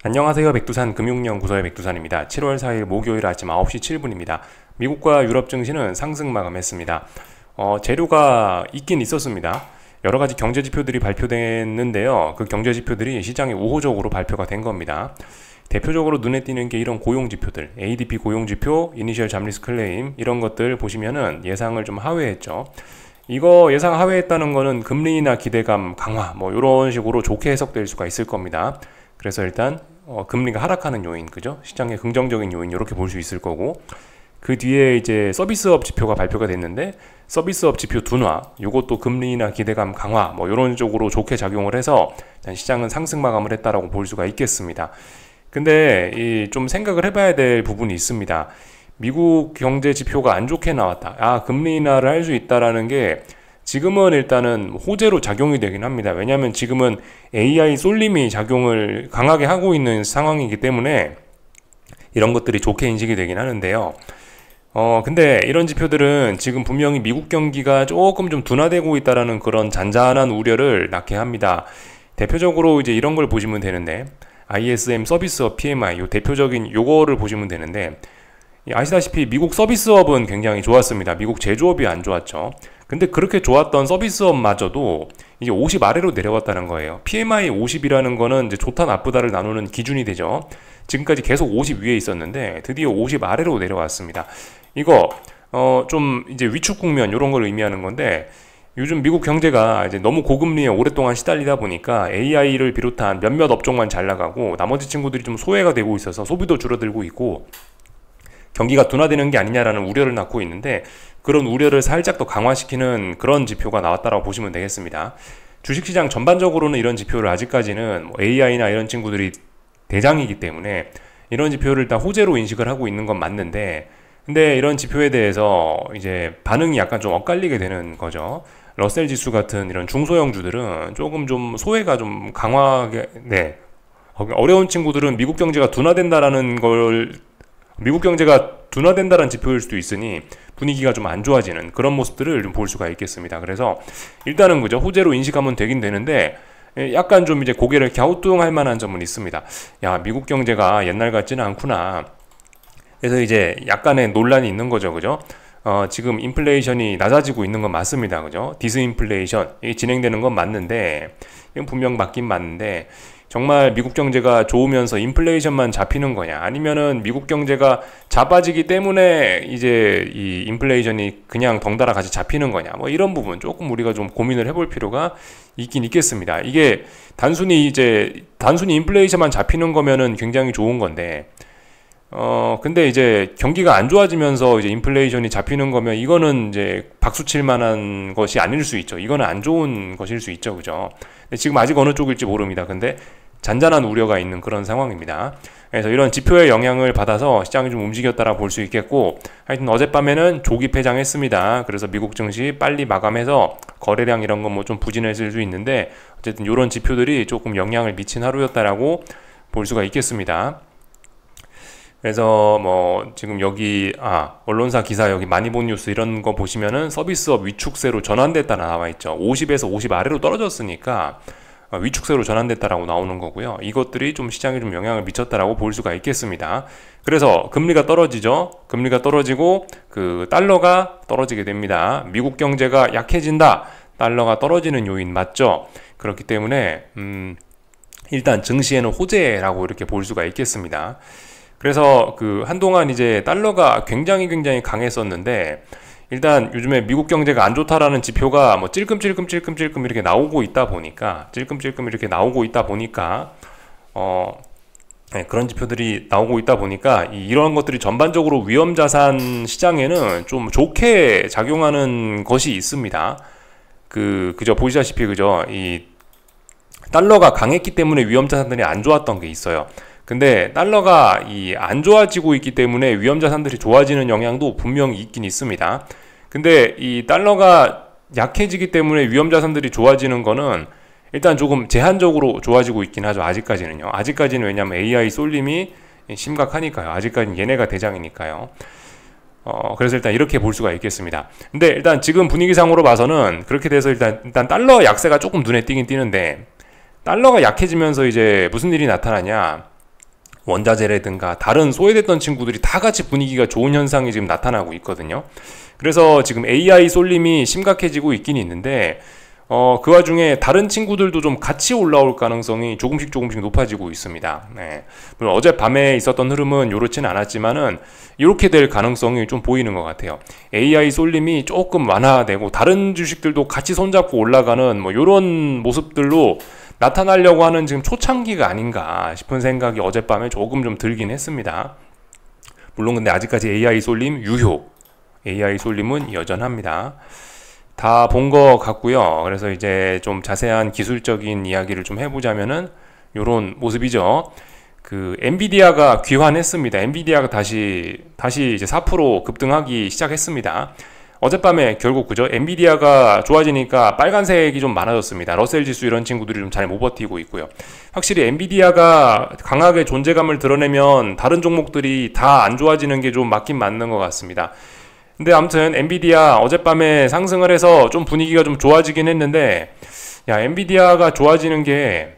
안녕하세요. 백두산 금융연구소의 백두산입니다. 7월 4일 목요일 아침 9시 7분입니다. 미국과 유럽 증시는 상승 마감했습니다. 재료가 있긴 있었습니다. 여러 가지 경제 지표들이 발표됐는데요. 그 경제 지표들이 시장에 우호적으로 발표가 된 겁니다. 대표적으로 눈에 띄는 게 이런 고용 지표들, ADP 고용 지표, 이니셜 잡리스 클레임 이런 것들 보시면은 예상을 좀 하회했죠. 이거 예상 하회했다는 거는 금리나 기대감 강화 뭐 이런 식으로 좋게 해석될 수가 있을 겁니다. 그래서 일단 금리가 하락하는 요인, 그죠? 시장의 긍정적인 요인 이렇게 볼 수 있을 거고, 그 뒤에 이제 서비스업 지표가 발표가 됐는데 서비스업 지표 둔화, 요것도 금리나 기대감 강화 뭐 이런 쪽으로 좋게 작용을 해서 시장은 상승 마감을 했다라고 볼 수가 있겠습니다. 근데 좀 생각을 해봐야 될 부분이 있습니다. 미국 경제 지표가 안 좋게 나왔다. 금리 인하를 할 수 있다라는 게 지금은 일단은 호재로 작용이 되긴 합니다. 왜냐하면 지금은 AI 쏠림이 작용을 강하게 하고 있는 상황이기 때문에 이런 것들이 좋게 인식이 되긴 하는데요. 근데 이런 지표들은 지금 분명히 미국 경기가 조금 좀 둔화되고 있다라는 그런 잔잔한 우려를 낳게 합니다. 대표적으로 이제 이런 걸 보시면 되는데, ISM 서비스업 PMI, 요 대표적인 요거를 보시면 되는데, 아시다시피 미국 서비스업은 굉장히 좋았습니다. 미국 제조업이 안 좋았죠. 근데 그렇게 좋았던 서비스업마저도 이제 50 아래로 내려왔다는 거예요. PMI 50이라는 거는 이제 좋다 나쁘다를 나누는 기준이 되죠. 지금까지 계속 50 위에 있었는데 드디어 50 아래로 내려왔습니다. 이거 좀 이제 위축 국면 이런 걸 의미하는 건데, 요즘 미국 경제가 이제 너무 고금리에 오랫동안 시달리다 보니까 AI를 비롯한 몇몇 업종만 잘 나가고 나머지 친구들이 좀 소외가 되고 있어서 소비도 줄어들고 있고 경기가 둔화되는 게 아니냐라는 우려를 낳고 있는데, 그런 우려를 살짝 더 강화시키는 그런 지표가 나왔다라고 보시면 되겠습니다. 주식시장 전반적으로는 이런 지표를 아직까지는 AI나 이런 친구들이 대장이기 때문에 이런 지표를 일단 호재로 인식을 하고 있는 건 맞는데, 근데 이런 지표에 대해서 이제 반응이 약간 좀 엇갈리게 되는 거죠. 러셀 지수 같은 이런 중소형주들은 조금 좀 소외가 좀 강하게, 어려운 친구들은 미국 경제가 둔화된다는 지표일 수도 있으니 분위기가 좀 안 좋아지는 그런 모습들을 좀 볼 수가 있겠습니다. 그래서 일단은 그죠, 호재로 인식하면 되긴 되는데 약간 좀 이제 고개를 갸우뚱할 만한 점은 있습니다. 미국 경제가 옛날 같지는 않구나. 그래서 이제 약간의 논란이 있는 거죠, 그죠? 지금 인플레이션이 낮아지고 있는 건 맞습니다, 그죠? 디스인플레이션 이게 진행되는 건 맞는데, 이건 분명 맞긴 맞는데, 정말 미국 경제가 좋으면서 인플레이션만 잡히는 거냐, 아니면은 미국 경제가 자빠지기 때문에 이제 이 인플레이션이 그냥 덩달아 같이 잡히는 거냐, 뭐 이런 부분 조금 우리가 좀 고민을 해볼 필요가 있긴 있겠습니다. 이게 단순히 인플레이션만 잡히는 거면은 굉장히 좋은 건데, 근데 이제 경기가 안 좋아지면서 이제 인플레이션이 잡히는 거면 이거는 이제 박수 칠 만한 것이 아닐 수 있죠. 이거는 안 좋은 것일 수 있죠, 그죠? 근데 지금 아직 어느 쪽일지 모릅니다. 근데 잔잔한 우려가 있는 그런 상황입니다. 그래서 이런 지표의 영향을 받아서 시장이 좀 움직였다라 볼 수 있겠고, 하여튼 어젯밤에는 조기 폐장했습니다. 그래서 미국 증시 빨리 마감해서 거래량 이런 건 뭐 좀 부진했을 수 있는데, 어쨌든 이런 지표들이 조금 영향을 미친 하루였다라고 볼 수가 있겠습니다. 그래서 뭐 지금 여기 언론사 기사 여기 많이 본 뉴스 이런 거 보시면은 서비스업 위축세로 전환됐다 나와 있죠. 50에서 50 아래로 떨어졌으니까 위축세로 전환됐다라고 나오는 거고요. 이것들이 좀 시장에 좀 영향을 미쳤다라고 볼 수가 있겠습니다. 그래서 금리가 떨어지죠. 금리가 떨어지고 그 달러가 떨어지게 됩니다. 미국 경제가 약해진다, 달러가 떨어지는 요인 맞죠? 그렇기 때문에 일단 증시에는 호재라고 이렇게 볼 수가 있겠습니다. 그래서 그 한동안 이제 달러가 굉장히 강했었는데, 일단 요즘에 미국 경제가 안 좋다라는 지표가 뭐 찔끔찔끔 이렇게 나오고 있다 보니까 그런 지표들이 나오고 있다 보니까 이런 것들이 전반적으로 위험자산 시장에는 좀 좋게 작용하는 것이 있습니다. 그저 보시다시피 그죠, 이 달러가 강했기 때문에 위험자산들이 안 좋았던 게 있어요. 근데 달러가 안 좋아지고 있기 때문에 위험자산들이 좋아지는 영향도 분명히 있긴 있습니다. 근데 이 달러가 약해지기 때문에 위험자산들이 좋아지는 거는 일단 조금 제한적으로 좋아지고 있긴 하죠. 아직까지는 왜냐면 AI 쏠림이 심각하니까요. 아직까지는 얘네가 대장이니까요. 그래서 일단 이렇게 볼 수가 있겠습니다. 근데 일단 지금 분위기상으로 봐서는 그렇게 돼서 일단 달러 약세가 조금 눈에 띄긴 띄는데, 달러가 약해지면서 이제 무슨 일이 나타나냐, 원자재라든가 다른 소외됐던 친구들이 다 같이 분위기가 좋은 현상이 지금 나타나고 있거든요. 그래서 지금 AI 쏠림이 심각해지고 있긴 있는데 그 와중에 다른 친구들도 좀 같이 올라올 가능성이 조금씩 높아지고 있습니다. 네. 물론 어젯밤에 있었던 흐름은 요렇진 않았지만은 이렇게 될 가능성이 좀 보이는 것 같아요. AI 쏠림이 조금 완화되고 다른 주식들도 같이 손잡고 올라가는 뭐 요런 모습들로 나타나려고 하는 지금 초창기가 아닌가 싶은 생각이 어젯밤에 조금 좀 들긴 했습니다. 물론 근데 아직까지 AI 쏠림 유효, AI 쏠림은 여전합니다. 다 본 것 같고요. 그래서 이제 좀 자세한 기술적인 이야기를 좀 해보자면은 요런 모습이죠. 그 엔비디아가 귀환했습니다. 엔비디아가 다시 이제 4% 급등하기 시작했습니다. 어젯밤에 결국 그죠? 엔비디아가 좋아지니까 빨간색이 좀 많아졌습니다. 러셀 지수 이런 친구들이 좀 잘 못 버티고 있고요. 확실히 엔비디아가 강하게 존재감을 드러내면 다른 종목들이 다 안 좋아지는 게 좀 맞긴 맞는 것 같습니다. 근데 아무튼 엔비디아 어젯밤에 상승을 해서 좀 분위기가 좀 좋아지긴 했는데, 야, 엔비디아가 좋아지는 게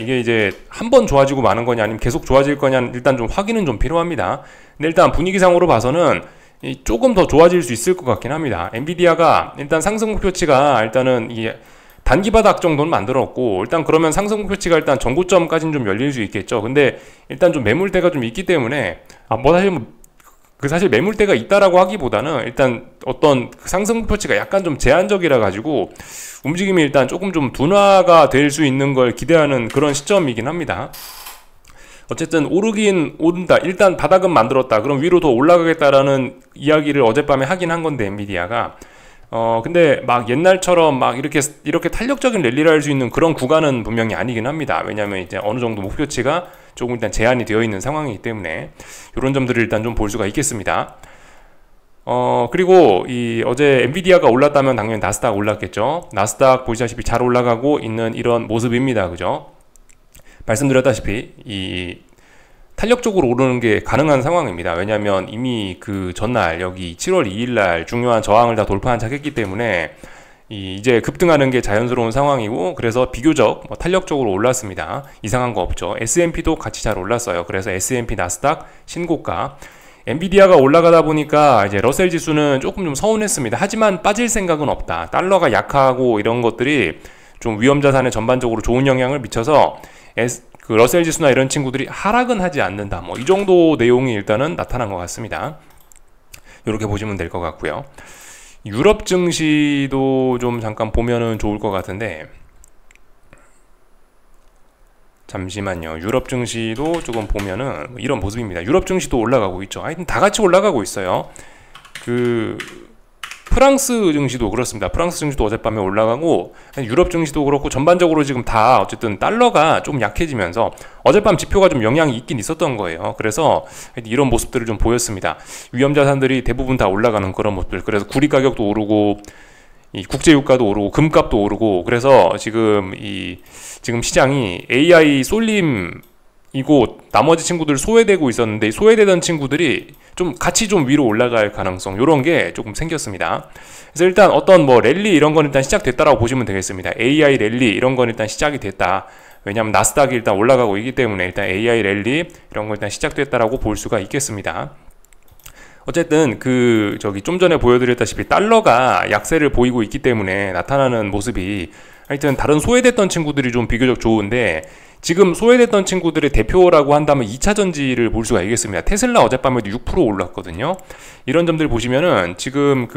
이게 이제 한 번 좋아지고 마는 거냐 아니면 계속 좋아질 거냐 일단 좀 확인은 좀 필요합니다. 근데 일단 분위기상으로 봐서는 조금 더 좋아질 수 있을 것 같긴 합니다. 엔비디아가 일단 상승 목표치가 일단은 이 단기 바닥 정도는 만들었고, 일단 그러면 상승 목표치가 일단 전고점까지는 좀 열릴 수 있겠죠. 근데 일단 좀 매물대가 좀 있기 때문에 사실 매물대가 있다라고 하기보다는 일단 어떤 상승 목표치가 약간 좀 제한적이라 가지고 움직임이 일단 조금 좀 둔화가 될 수 있는 걸 기대하는 그런 시점이긴 합니다. 어쨌든 오르긴 오른다. 일단 바닥은 만들었다. 그럼 위로 더 올라가겠다라는 이야기를 어젯밤에 하긴 한 건데 엔비디아가 근데 막 옛날처럼 막 이렇게 탄력적인 랠리를 할 수 있는 그런 구간은 분명히 아니긴 합니다. 왜냐하면 이제 어느 정도 목표치가 조금 일단 제한이 되어 있는 상황이기 때문에 이런 점들을 일단 좀 볼 수가 있겠습니다. 그리고 어제 엔비디아가 올랐다면 당연히 나스닥 올랐겠죠. 나스닥 보시다시피 잘 올라가고 있는 이런 모습입니다. 그죠? 말씀드렸다시피 이 탄력적으로 오르는 게 가능한 상황입니다. 왜냐하면 이미 그 전날 여기 7월 2일날 중요한 저항을 다 돌파한 차겠기 때문에 이제 급등하는 게 자연스러운 상황이고, 그래서 비교적 탄력적으로 올랐습니다. 이상한 거 없죠. S&P도 같이 잘 올랐어요. 그래서 S&P 나스닥 신고가. 엔비디아가 올라가다 보니까 이제 러셀 지수는 조금 좀 서운했습니다. 하지만 빠질 생각은 없다. 달러가 약하고 이런 것들이 좀 위험자산에 전반적으로 좋은 영향을 미쳐서 그 러셀 지수나 이런 친구들이 하락은 하지 않는다. 뭐 이 정도 내용이 일단은 나타난 것 같습니다. 이렇게 보시면 될 것 같고요. 유럽 증시도 좀 잠깐 보면은 좋을 것 같은데, 잠시만요. 유럽 증시도 조금 보면은 이런 모습입니다. 유럽 증시도 올라가고 있죠. 하여튼 다 같이 올라가고 있어요. 프랑스 증시도 그렇습니다. 프랑스 증시도 어젯밤에 올라가고, 유럽 증시도 그렇고 전반적으로 지금 다 어쨌든 달러가 좀 약해지면서 어젯밤 지표가 좀 영향이 있긴 있었던 거예요. 그래서 이런 모습들을 좀 보였습니다. 위험자산들이 대부분 다 올라가는 그런 모습들. 그래서 구리 가격도 오르고, 이 국제유가도 오르고, 금값도 오르고, 그래서 지금 시장이 AI 쏠림이고 나머지 친구들 소외되고 있었는데, 이 소외되던 친구들이 좀 같이 좀 위로 올라갈 가능성, 요런 게 조금 생겼습니다. 그래서 일단 어떤 뭐 랠리 이런 건 일단 시작됐다라고 보시면 되겠습니다. AI 랠리 이런 건 일단 시작이 됐다. 왜냐하면 나스닥이 일단 올라가고 있기 때문에 일단 AI 랠리 이런 건 일단 시작됐다라고 볼 수가 있겠습니다. 어쨌든 좀 전에 보여드렸다시피 달러가 약세를 보이고 있기 때문에 나타나는 모습이, 하여튼 다른 소외됐던 친구들이 좀 비교적 좋은데, 지금 소외됐던 친구들의 대표라고 한다면 2차전지를 볼 수가 있겠습니다. 테슬라 어젯밤에도 6% 올랐거든요. 이런 점들 보시면은 지금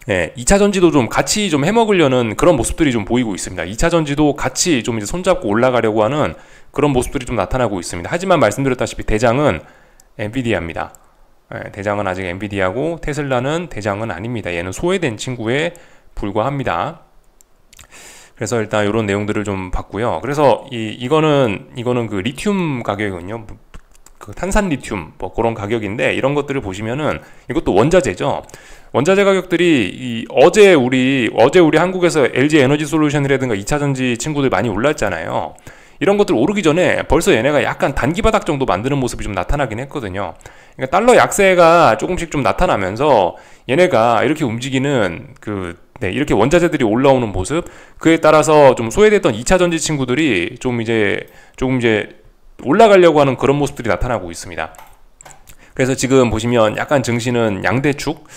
2차전지도 좀 같이 좀 해먹으려는 그런 모습들이 좀 보이고 있습니다. 2차전지도 같이 좀 이제 손잡고 올라가려고 하는 그런 모습들이 좀 나타나고 있습니다. 하지만 말씀드렸다시피 대장은 엔비디아입니다. 대장은 아직 엔비디아고 테슬라는 대장은 아닙니다. 얘는 소외된 친구에 불과합니다. 그래서 일단 이런 내용들을 좀 봤고요. 그래서 이거는 그 리튬 가격이군요. 그 탄산 리튬 뭐 그런 가격인데, 이런 것들을 보시면은 이것도 원자재죠. 원자재 가격들이 어제 우리 한국에서 LG 에너지 솔루션이라든가 2차전지 친구들 많이 올랐잖아요. 이런 것들 오르기 전에 벌써 얘네가 약간 단기 바닥 정도 만드는 모습이 좀 나타나긴 했거든요. 그러니까 달러 약세가 조금씩 좀 나타나면서 얘네가 이렇게 움직이는 네, 이렇게 원자재들이 올라오는 모습, 그에 따라서 좀 소외됐던 2차 전지 친구들이 조금 이제 올라가려고 하는 그런 모습들이 나타나고 있습니다. 그래서 지금 보시면 약간 증시는 양대축,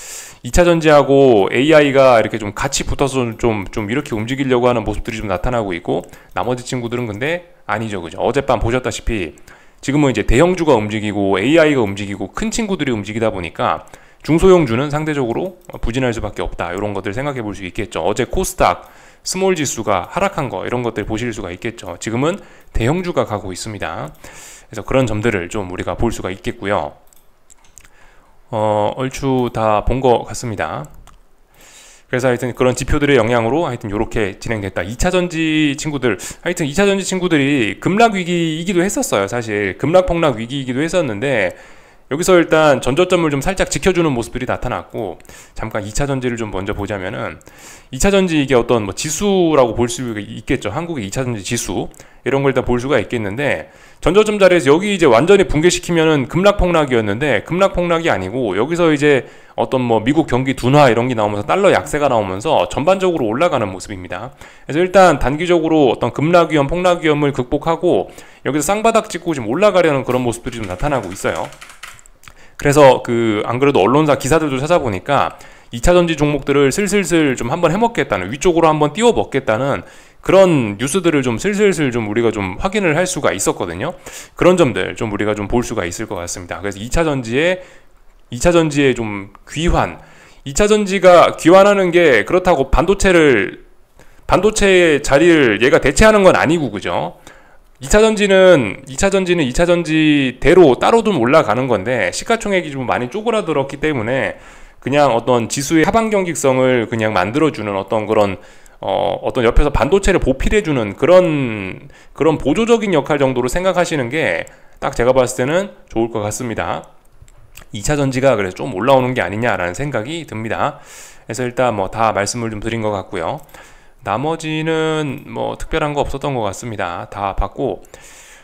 2차 전지하고 AI가 이렇게 좀 같이 붙어서 좀 이렇게 움직이려고 하는 모습들이 좀 나타나고 있고, 나머지 친구들은 근데 아니죠, 그죠? 어젯밤 보셨다시피 지금은 이제 대형주가 움직이고 AI가 움직이고 큰 친구들이 움직이다 보니까 중소형주는 상대적으로 부진할 수밖에 없다. 이런 것들 생각해 볼 수 있겠죠. 어제 코스닥 스몰 지수가 하락한 거, 이런 것들 보실 수가 있겠죠. 지금은 대형주가 가고 있습니다. 그래서 그런 점들을 좀 우리가 볼 수가 있겠고요. 얼추 다 본 것 같습니다. 그래서 하여튼 그런 지표들의 영향으로 하여튼 이렇게 진행됐다. 2차 전지 친구들, 하여튼 2차 전지 친구들이 급락 위기이기도 했었어요. 사실 급락 폭락 위기이기도 했었는데, 여기서 일단 전저점을 좀 살짝 지켜주는 모습들이 나타났고, 잠깐 2차 전지를 좀 먼저 보자면은, 2차 전지 이게 어떤 뭐 지수라고 볼 수 있겠죠. 한국의 2차 전지 지수, 이런 걸 일단 볼 수가 있겠는데, 전저점 자리에서 여기 이제 완전히 붕괴시키면은 급락폭락이었는데, 급락폭락이 아니고, 여기서 이제 어떤 뭐 미국 경기 둔화 이런 게 나오면서 달러 약세가 나오면서 전반적으로 올라가는 모습입니다. 그래서 일단 단기적으로 어떤 급락 위험, 폭락 위험을 극복하고, 여기서 쌍바닥 찍고 지금 올라가려는 그런 모습들이 좀 나타나고 있어요. 그래서 안 그래도 언론사 기사들도 찾아보니까 2차 전지 종목들을 슬슬슬 좀 한번 해먹겠다는, 위쪽으로 한번 띄워 먹겠다는 그런 뉴스들을 좀 슬슬슬 좀 우리가 좀 확인을 할 수가 있었거든요. 그런 점들 좀 우리가 좀 볼 수가 있을 것 같습니다. 그래서 2차 전지의 좀 귀환, 2차 전지가 귀환하는 게 그렇다고 반도체의 자리를 얘가 대체하는 건 아니고, 그죠? 2차 전지는 2차 전지대로 따로 좀 올라가는 건데, 시가총액이 좀 많이 쪼그라들었기 때문에 그냥 어떤 지수의 하방 경직성을 그냥 만들어주는 어떤 옆에서 반도체를 보필해주는 그런 보조적인 역할 정도로 생각하시는 게 딱 제가 봤을 때는 좋을 것 같습니다. 2차 전지가 그래서 좀 올라오는 게 아니냐라는 생각이 듭니다. 그래서 일단 뭐 다 말씀을 좀 드린 것 같고요. 나머지는 뭐 특별한 거 없었던 것 같습니다. 다 봤고,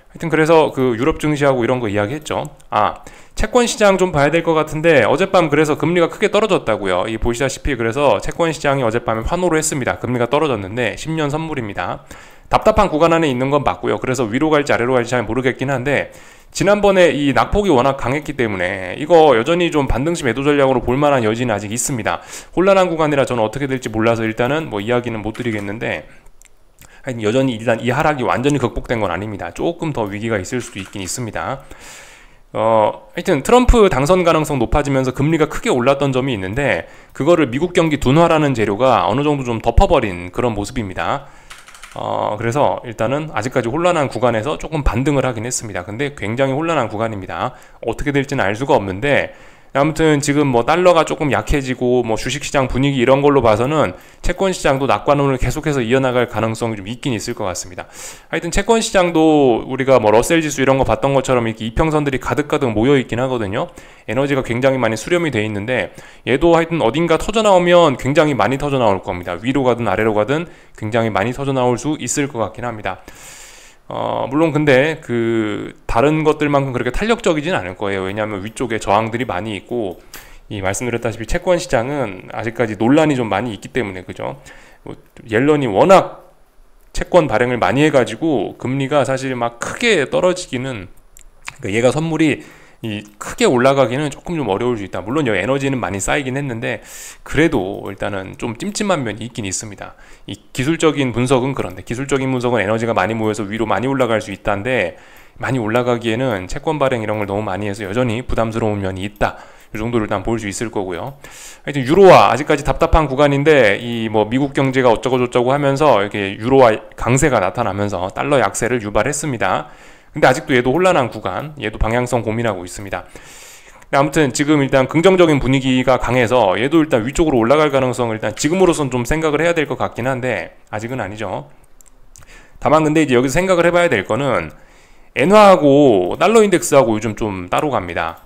하여튼 그래서 그 유럽 증시하고 이런 거 이야기했죠. 채권 시장 좀 봐야 될 것 같은데, 어젯밤 그래서 금리가 크게 떨어졌다고요. 이 보시다시피 그래서 채권 시장이 어젯밤에 환호를 했습니다. 금리가 떨어졌는데 10년 선물입니다. 답답한 구간 안에 있는 건 맞고요. 그래서 위로 갈지 아래로 갈지 잘 모르겠긴 한데, 지난번에 이 낙폭이 워낙 강했기 때문에 이거 여전히 좀 반등시 매도 전략으로 볼만한 여지는 아직 있습니다. 혼란한 구간이라 저는 어떻게 될지 몰라서 일단은 뭐 이야기는 못 드리겠는데, 하여튼 여전히 일단 이 하락이 완전히 극복된 건 아닙니다. 조금 더 위기가 있을 수도 있긴 있습니다. 하여튼 트럼프 당선 가능성 높아지면서 금리가 크게 올랐던 점이 있는데, 그거를 미국 경기 둔화라는 재료가 어느 정도 좀 덮어버린 그런 모습입니다. 그래서 일단은 아직까지 혼란한 구간에서 조금 반등을 하긴 했습니다. 근데 굉장히 혼란한 구간입니다. 어떻게 될지는 알 수가 없는데, 아무튼 지금 뭐 달러가 조금 약해지고 뭐 주식시장 분위기 이런 걸로 봐서는 채권시장도 낙관론을 계속해서 이어나갈 가능성이 좀 있긴 있을 것 같습니다. 하여튼 채권시장도 우리가 뭐 러셀 지수 이런 거 봤던 것처럼 이렇게 이평선들이 가득가득 모여 있긴 하거든요. 에너지가 굉장히 많이 수렴이 돼 있는데, 얘도 하여튼 어딘가 터져 나오면 굉장히 많이 터져 나올 겁니다. 위로 가든 아래로 가든 굉장히 많이 터져 나올 수 있을 것 같긴 합니다. 물론 근데 다른 것들만큼 그렇게 탄력적이진 않을 거예요. 왜냐하면 위쪽에 저항들이 많이 있고, 이 말씀드렸다시피 채권 시장은 아직까지 논란이 좀 많이 있기 때문에, 그죠? 옐런이 워낙 채권 발행을 많이 해가지고 금리가 사실 막 크게 떨어지기는, 그러니까 얘가 선물이 크게 올라가기는 조금 좀 어려울 수 있다. 물론 여기 에너지는 많이 쌓이긴 했는데, 그래도 일단은 좀 찜찜한 면이 있긴 있습니다. 이 기술적인 분석은 그런데, 기술적인 분석은 에너지가 많이 모여서 위로 많이 올라갈 수 있다는데, 많이 올라가기에는 채권 발행 이런 걸 너무 많이 해서 여전히 부담스러운 면이 있다. 이 정도를 일단 볼 수 있을 거고요. 하여튼 유로화 아직까지 답답한 구간인데, 이 뭐 미국 경제가 어쩌고 저쩌고 하면서 이렇게 유로화 강세가 나타나면서 달러 약세를 유발했습니다. 근데 아직도 얘도 혼란한 구간, 얘도 방향성 고민하고 있습니다. 아무튼 지금 일단 긍정적인 분위기가 강해서 얘도 일단 위쪽으로 올라갈 가능성을 일단 지금으로선 좀 생각을 해야 될 것 같긴 한데, 아직은 아니죠. 다만 근데 이제 여기서 생각을 해봐야 될 거는, 엔화하고 달러 인덱스하고 요즘 좀 따로 갑니다.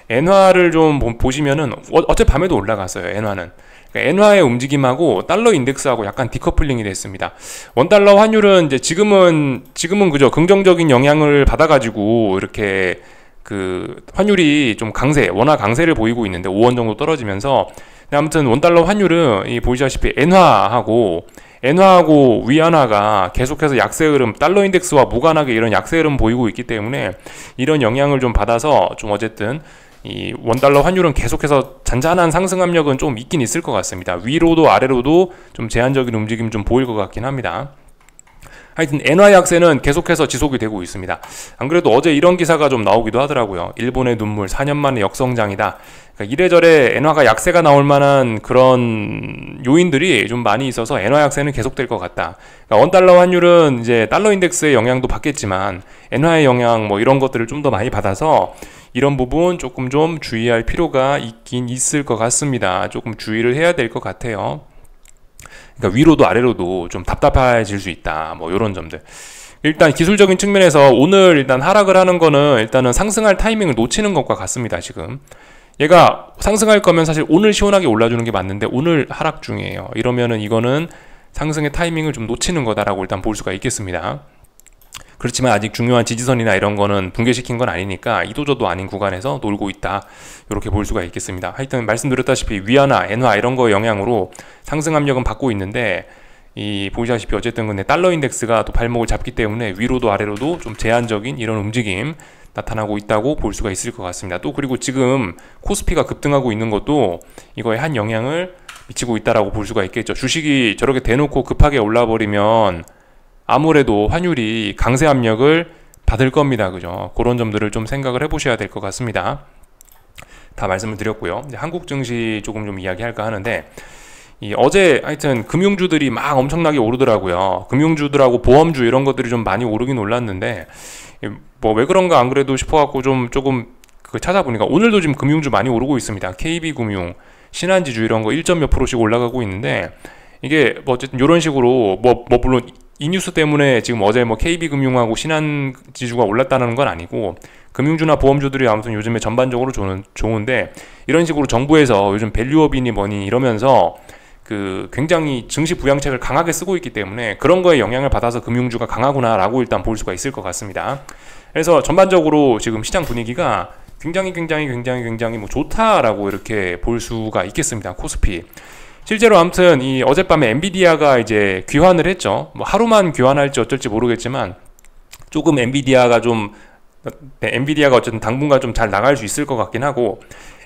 엔화를 좀 보시면은 어젯밤에도 올라갔어요. 엔화는. 그러니까 엔화의 움직임하고 달러 인덱스하고 약간 디커플링이 됐습니다. 원달러 환율은 이제 지금은 그죠, 긍정적인 영향을 받아가지고 이렇게 그 환율이 좀 원화 강세를 보이고 있는데 5원 정도 떨어지면서, 아무튼 원달러 환율은 이 보시다시피 엔화하고 위안화가 계속해서 약세 흐름, 달러 인덱스와 무관하게 이런 약세 흐름 보이고 있기 때문에 이런 영향을 좀 받아서 좀 어쨌든 이 원달러 환율은 계속해서 잔잔한 상승 압력은 좀 있긴 있을 것 같습니다. 위로도 아래로도 좀 제한적인 움직임 좀 보일 것 같긴 합니다. 하여튼 엔화 약세는 계속해서 지속이 되고 있습니다. 안 그래도 어제 이런 기사가 좀 나오기도 하더라고요. 일본의 눈물 4년 만에 역성장이다. 그러니까 이래저래 엔화가 약세가 나올 만한 그런 요인들이 좀 많이 있어서 엔화 약세는 계속될 것 같다. 그러니까 원달러 환율은 이제 달러 인덱스의 영향도 받겠지만 엔화의 영향 뭐 이런 것들을 좀 더 많이 받아서 이런 부분 조금 좀 주의할 필요가 있긴 있을 것 같습니다. 조금 주의를 해야 될 것 같아요. 그러니까 위로도 아래로도 좀 답답해질 수 있다. 뭐 이런 점들. 일단 기술적인 측면에서 오늘 일단 하락을 하는 거는 일단은 상승할 타이밍을 놓치는 것과 같습니다. 지금 얘가 상승할 거면 사실 오늘 시원하게 올라주는 게 맞는데 오늘 하락 중이에요. 이러면은 이거는 상승의 타이밍을 좀 놓치는 거다라고 일단 볼 수가 있겠습니다. 그렇지만 아직 중요한 지지선이나 이런 거는 붕괴시킨 건 아니니까 이도저도 아닌 구간에서 놀고 있다, 이렇게 볼 수가 있겠습니다. 하여튼 말씀드렸다시피 위안화, 엔화 이런 거의 영향으로 상승 압력은 받고 있는데, 이 보시다시피 어쨌든 근데 달러 인덱스가 또 발목을 잡기 때문에 위로도 아래로도 좀 제한적인 이런 움직임 나타나고 있다고 볼 수가 있을 것 같습니다. 또 그리고 지금 코스피가 급등하고 있는 것도 이거에 한 영향을 미치고 있다라고 볼 수가 있겠죠. 주식이 저렇게 대놓고 급하게 올라버리면 아무래도 환율이 강세 압력을 받을 겁니다. 그죠? 그런 점들을 좀 생각을 해보셔야 될 것 같습니다. 다 말씀을 드렸고요. 이제 한국 증시 조금 좀 이야기할까 하는데, 어제 하여튼 금융주들이 막 엄청나게 오르더라고요. 금융주들하고 보험주 이런 것들이 좀 많이 오르긴 올랐는데, 뭐 왜 그런가 안 그래도 싶어갖고 조금 찾아보니까 오늘도 지금 금융주 많이 오르고 있습니다. KB금융, 신한지주 이런 거 1점 몇 %씩 올라가고 있는데, 이게 뭐 어쨌든 이런 식으로 물론 이 뉴스 때문에 지금 어제 뭐 KB금융하고 신한지주가 올랐다는 건 아니고, 금융주나 보험주들이 아무튼 요즘에 전반적으로 좋은데, 이런 식으로 정부에서 요즘 밸류업이니 뭐니 이러면서 굉장히 증시 부양책을 강하게 쓰고 있기 때문에 그런 거에 영향을 받아서 금융주가 강하구나라고 일단 볼 수가 있을 것 같습니다. 그래서 전반적으로 지금 시장 분위기가 굉장히 뭐 좋다라고 이렇게 볼 수가 있겠습니다. 코스피. 실제로 아무튼 이 어젯밤에 엔비디아가 이제 귀환을 했죠. 뭐 하루만 귀환할지 어쩔지 모르겠지만 조금 엔비디아가 어쨌든 당분간 좀 잘 나갈 수 있을 것 같긴 하고,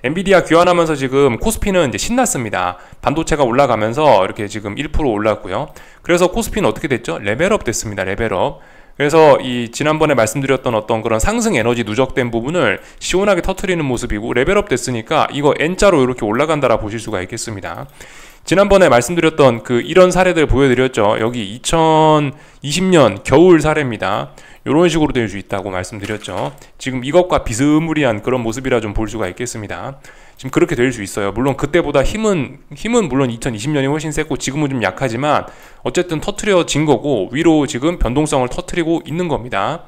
엔비디아 귀환하면서 지금 코스피는 이제 신났습니다. 반도체가 올라가면서 이렇게 지금 1% 올랐고요. 그래서 코스피는 어떻게 됐죠? 레벨업 됐습니다. 레벨업. 그래서 이 지난번에 말씀드렸던 어떤 그런 상승 에너지 누적된 부분을 시원하게 터트리는 모습이고, 레벨업 됐으니까 이거 N자로 이렇게 올라간다라 보실 수가 있겠습니다. 지난번에 말씀드렸던 이런 사례들 보여드렸죠. 여기 2020년 겨울 사례입니다. 이런 식으로 될 수 있다고 말씀드렸죠. 지금 이것과 비스무리한 그런 모습이라 좀 볼 수가 있겠습니다. 지금 그렇게 될 수 있어요. 물론 그때보다 힘은 물론 2020년이 훨씬 셌고 지금은 좀 약하지만 어쨌든 터트려진 거고, 위로 지금 변동성을 터트리고 있는 겁니다.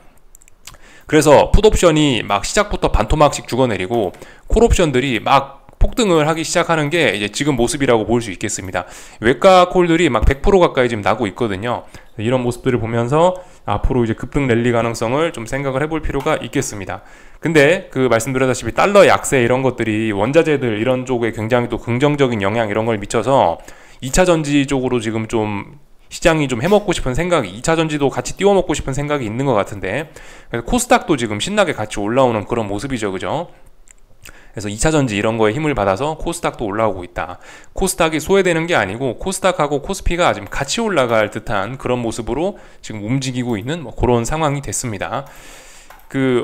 그래서 풋옵션이 막 시작부터 반토막씩 죽어내리고 콜옵션들이 막 폭등을 하기 시작하는 게 이제 지금 모습이라고 볼 수 있겠습니다. 외과 콜들이 막 100% 가까이 지금 나고 있거든요. 이런 모습들을 보면서 앞으로 이제 급등 랠리 가능성을 좀 생각을 해볼 필요가 있겠습니다. 근데 말씀드렸다시피 달러 약세 이런 것들이 원자재들 이런 쪽에 굉장히 또 긍정적인 영향 이런 걸 미쳐서 2차 전지 쪽으로 지금 좀 시장이 좀 해먹고 싶은 생각이, 2차 전지도 같이 띄워먹고 싶은 생각이 있는 것 같은데, 그래서 코스닥도 지금 신나게 같이 올라오는 그런 모습이죠. 그죠? 그래서 2차 전지 이런 거에 힘을 받아서 코스닥도 올라오고 있다. 코스닥이 소외되는 게 아니고 코스닥하고 코스피가 지금 같이 올라갈 듯한 그런 모습으로 지금 움직이고 있는 뭐 그런 상황이 됐습니다.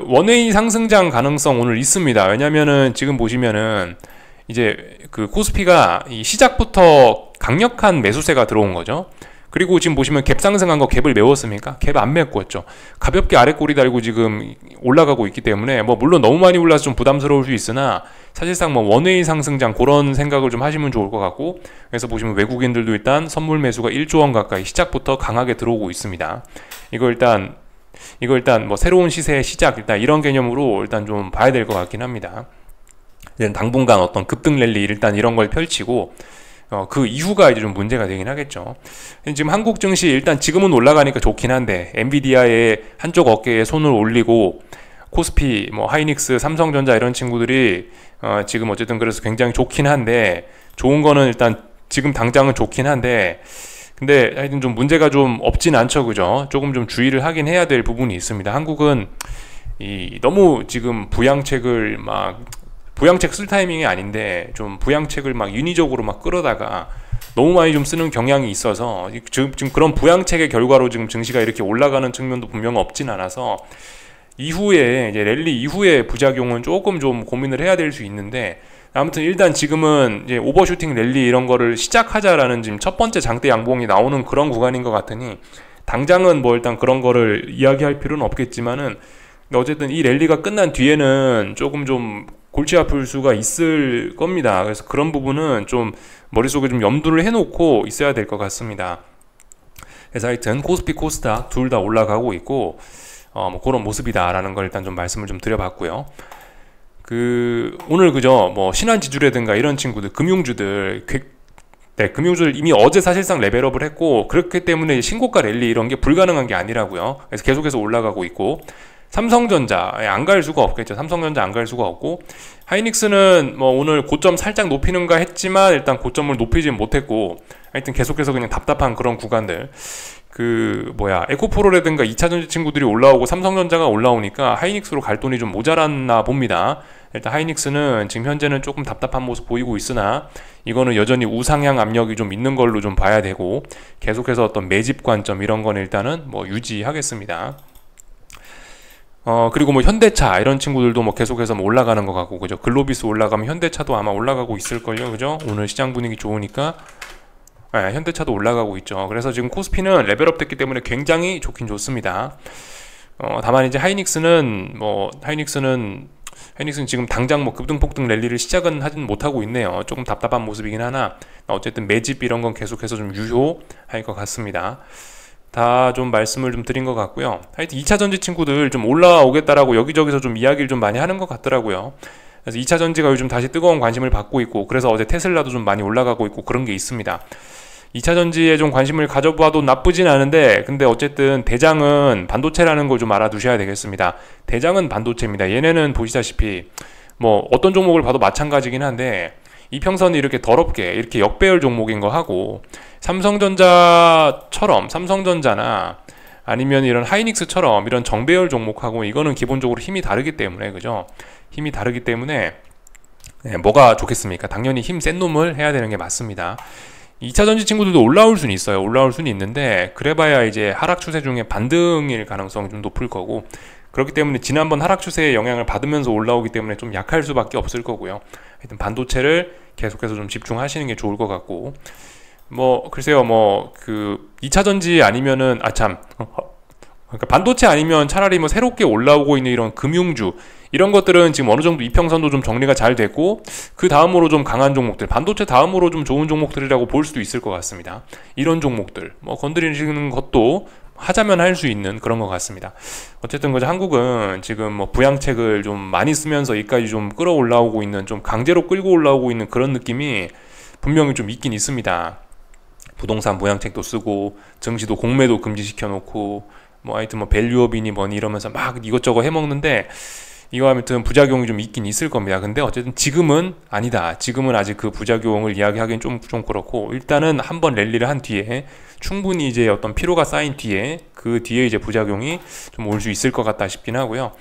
원웨이 상승장 가능성 오늘 있습니다. 왜냐면은 지금 보시면은 이제 코스피가 이 시작부터 강력한 매수세가 들어온 거죠. 그리고 지금 보시면 갭 상승한 거 갭을 메웠습니까? 갭 안 메웠죠. 가볍게 아래 꼬리 달고 지금 올라가고 있기 때문에 뭐 물론 너무 많이 올라서 좀 부담스러울 수 있으나 사실상 뭐 원웨이 상승장 그런 생각을 좀 하시면 좋을 것 같고, 그래서 보시면 외국인들도 일단 선물 매수가 1조 원 가까이 시작부터 강하게 들어오고 있습니다. 이거 일단 뭐 새로운 시세의 시작, 일단 이런 개념으로 일단 좀 봐야 될 것 같긴 합니다. 당분간 어떤 급등 랠리 일단 이런 걸 펼치고 그 이후가 이제 좀 문제가 되긴 하겠죠. 지금 한국 증시 일단 지금은 올라가니까 좋긴 한데 엔비디아의 한쪽 어깨에 손을 올리고 코스피, 뭐 하이닉스, 삼성전자 이런 친구들이 지금 어쨌든 그래서 굉장히 좋긴 한데, 좋은 거는 일단 지금 당장은 좋긴 한데, 근데 하여튼 좀 문제가 좀 없진 않죠, 그죠? 조금 좀 주의를 하긴 해야 될 부분이 있습니다. 한국은 너무 지금 부양책 쓸 타이밍이 아닌데 좀 부양책을 막 인위적으로 막 끌어다가 너무 많이 좀 쓰는 경향이 있어서 지금 그런 부양책의 결과로 지금 증시가 이렇게 올라가는 측면도 분명 없진 않아서 이후에 이제 랠리 이후의 부작용은 조금 좀 고민을 해야 될 수 있는데, 아무튼 일단 지금은 이제 오버슈팅 랠리 이런 거를 시작하자라는 지금 첫 번째 장대 양봉이 나오는 그런 구간인 것 같으니 당장은 뭐 일단 그런 거를 이야기할 필요는 없겠지만은, 어쨌든 이 랠리가 끝난 뒤에는 조금 좀 골치 아플 수가 있을 겁니다. 그래서 그런 부분은 좀 머릿속에 좀 염두를 해놓고 있어야 될 것 같습니다. 그래서 하여튼 코스피, 코스닥 둘 다 올라가고 있고 뭐 그런 모습이다라는 걸 일단 좀 말씀을 좀 드려봤고요. 오늘 그죠, 뭐 신한지주라든가 이런 친구들, 금융주들 이미 어제 사실상 레벨업을 했고, 그렇기 때문에 신고가 랠리 이런 게 불가능한 게 아니라고요. 그래서 계속해서 올라가고 있고, 삼성전자 안 갈 수가 없겠죠. 삼성전자 안 갈 수가 없고, 하이닉스는 뭐 오늘 고점 살짝 높이는가 했지만 일단 고점을 높이진 못했고, 하여튼 계속해서 그냥 답답한 그런 구간들. 에코프로라든가 2차전지 친구들이 올라오고 삼성전자가 올라오니까 하이닉스로 갈 돈이 좀 모자랐나 봅니다. 일단 하이닉스는 지금 현재는 조금 답답한 모습 보이고 있으나 이거는 여전히 우상향 압력이 좀 있는 걸로 좀 봐야 되고, 계속해서 어떤 매집 관점 이런 거는 일단은 뭐 유지하겠습니다. 그리고 뭐 현대차 이런 친구들도 뭐 계속해서 뭐 올라가는 것 같고, 그죠? 글로비스 올라가면 현대차도 아마 올라가고 있을걸요, 그죠? 오늘 시장 분위기 좋으니까 현대차도 올라가고 있죠. 그래서 지금 코스피는 레벨업 됐기 때문에 굉장히 좋긴 좋습니다. 다만 이제 하이닉스는 지금 당장 뭐 급등폭등 랠리를 시작은 하진 못하고 있네요. 조금 답답한 모습이긴 하나 어쨌든 매집 이런 건 계속해서 좀 유효할 것 같습니다. 다 좀 말씀을 좀 드린 것 같고요. 하여튼 2차전지 친구들 좀 올라오겠다라고 여기저기서 좀 이야기를 좀 많이 하는 것 같더라고요. 그래서 2차전지가 요즘 다시 뜨거운 관심을 받고 있고, 그래서 어제 테슬라도 좀 많이 올라가고 있고 그런 게 있습니다. 2차전지에 좀 관심을 가져봐도 나쁘진 않은데, 근데 어쨌든 대장은 반도체라는 걸 좀 알아두셔야 되겠습니다. 대장은 반도체입니다. 얘네는 보시다시피 뭐 어떤 종목을 봐도 마찬가지긴 한데, 이평선이 이렇게 더럽게 이렇게 역배열 종목인 거 하고, 삼성전자나 아니면 이런 하이닉스처럼 이런 정배열 종목하고 이거는 기본적으로 힘이 다르기 때문에, 그죠? 힘이 다르기 때문에 뭐가 좋겠습니까? 당연히 힘 센 놈을 해야 되는 게 맞습니다. 2차전지 친구들도 올라올 수는 있어요. 올라올 수는 있는데, 그래봐야 이제 하락 추세 중에 반등일 가능성이 좀 높을 거고, 그렇기 때문에 지난번 하락 추세의 영향을 받으면서 올라오기 때문에 좀 약할 수밖에 없을 거고요. 하여튼 반도체를 계속해서 좀 집중하시는 게 좋을 것 같고, 글쎄요, 2차전지 아니면은, 그러니까 반도체 아니면 차라리 뭐 새롭게 올라오고 있는 이런 금융주, 이런 것들은 지금 어느 정도 이평선도 좀 정리가 잘 됐고, 그 다음으로 좀 강한 종목들, 반도체 다음으로 좀 좋은 종목들이라고 볼 수도 있을 것 같습니다. 이런 종목들, 건드리는 것도 하자면 할 수 있는 그런 것 같습니다. 어쨌든 한국은 지금 뭐 부양책을 좀 많이 쓰면서 여기까지 좀 끌어올라오고 있는, 좀 강제로 끌고 올라오고 있는 그런 느낌이 분명히 좀 있긴 있습니다. 부동산 부양책도 쓰고, 증시도 공매도 금지시켜 놓고, 하여튼 밸류업이니 뭐니 이러면서 막 이것저것 해먹는데, 이거 아무튼 부작용이 좀 있긴 있을 겁니다. 근데 어쨌든 지금은 아니다. 지금은 아직 그 부작용을 이야기하기엔 좀 그렇고, 일단은 한번 랠리를 한 뒤에 충분히 이제 어떤 피로가 쌓인 뒤에, 그 뒤에 이제 부작용이 좀 올 수 있을 것 같다 싶긴 하고요.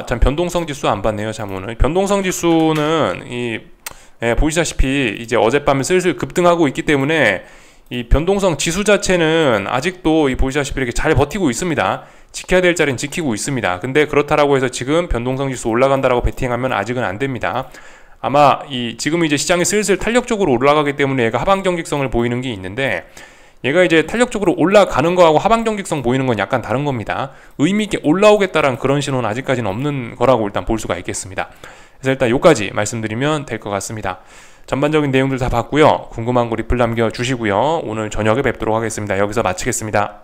참 변동성 지수 안 봤네요. 오늘 변동성 지수는 보시다시피 이제 어젯밤에 슬슬 급등하고 있기 때문에 이 변동성 지수 자체는 아직도 보시다시피 이렇게 잘 버티고 있습니다. 지켜야 될 자리는 지키고 있습니다. 근데 그렇다라고 해서 지금 변동성 지수 올라간다라고 베팅하면 아직은 안 됩니다. 아마 지금 이제 시장이 슬슬 탄력적으로 올라가기 때문에 얘가 하방 경직성을 보이는 게 있는데, 얘가 이제 탄력적으로 올라가는 거하고 하방 경직성 보이는 건 약간 다른 겁니다. 의미 있게 올라오겠다라는 그런 신호는 아직까지는 없는 거라고 일단 볼 수가 있겠습니다. 그래서 일단 여기까지 말씀드리면 될 것 같습니다. 전반적인 내용들 다 봤고요. 궁금한 거 리플 남겨주시고요. 오늘 저녁에 뵙도록 하겠습니다. 여기서 마치겠습니다.